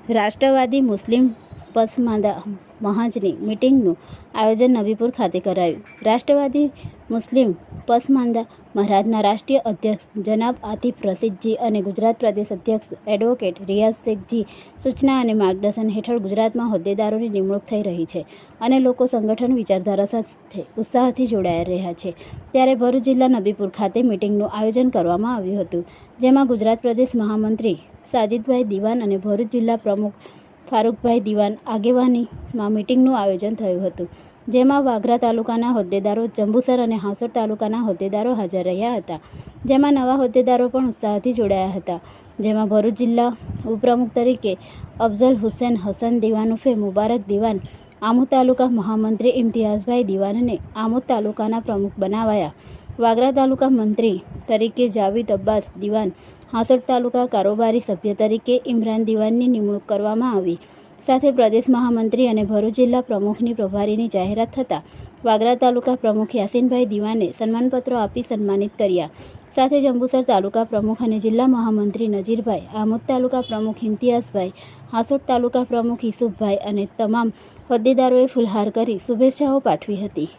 રાષ્ટ્રવાદી મુસ્લિમ પસમાંદા મહાજની મિટિંગનું આયોજન નબીપુર ખાતે કરાયું. રાષ્ટ્રવાદી મુસ્લિમ પસમાંદા મહાજના રાષ્ટ્રીય અધ્યક્ષ જનાબ આતિફ રશીદજી અને ગુજરાત પ્રદેશ અધ્યક્ષ એડવોકેટ રિયાઝ શેખજી સૂચના અને માર્ગદર્શન હેઠળ ગુજરાતમાં હોદ્દેદારોની નિમણૂક થઈ રહી છે અને લોકો સંગઠન વિચારધારા સાથે ઉત્સાહથી જોડાયા રહ્યા છે. ત્યારે ભરૂચ જિલ્લા નબીપુર ખાતે મિટિંગનું આયોજન કરવામાં આવ્યું હતું, જેમાં ગુજરાત પ્રદેશ મહામંત્રી સાજિદભાઈ દિવાન અને ભરૂચ જિલ્લા પ્રમુખ ફારૂકભાઈ દિવાન આગેવાનીમાં મિટિંગનું આયોજન થયું હતું, જેમાં વાગરા તાલુકાના હોદ્દેદારો, જંબુસર અને હાંસોટ તાલુકાના હોદ્દેદારો હાજર રહ્યા હતા. જેમાં નવા હોદ્દેદારો પણ ઉત્સાહથી જોડાયા હતા, જેમાં ભરૂચ જિલ્લા ઉપપ્રમુખ તરીકે અફઝલ હુસેન હસન દિવાન ઉર્ફે મુબારક દિવાન, આમોદ તાલુકા મહામંત્રી ઇમ્તિયાઝભાઈ દિવાનને આમોદ તાલુકાના પ્રમુખ બનાવાયા. વાગરા તાલુકા મંત્રી તરીકે જાવીદ અબ્બાસ દિવાન, હાંસોટ તાલુકા કારોબારી સભ્ય તરીકે ઇમરાન દિવાનની નિમણૂક કરવામાં આવી. સાથે પ્રદેશ મહામંત્રી અને ભરૂચ જિલ્લા પ્રમુખની પ્રભારીની જાહેરાત થતાં વાગરા તાલુકા પ્રમુખ યાસીનભાઈ દિવાને સન્માનપત્રો આપી સન્માનિત કર્યા. સાથે જંબુસર તાલુકા પ્રમુખ અને જિલ્લા મહામંત્રી નજીરભાઈ, આમોદ તાલુકા પ્રમુખ ઇમ્તિયાઝભાઈ, હાંસોટ તાલુકા પ્રમુખ યુસુફભાઈ અને તમામ હોદ્દેદારોએ ફૂલહાર કરી શુભેચ્છાઓ પાઠવી હતી.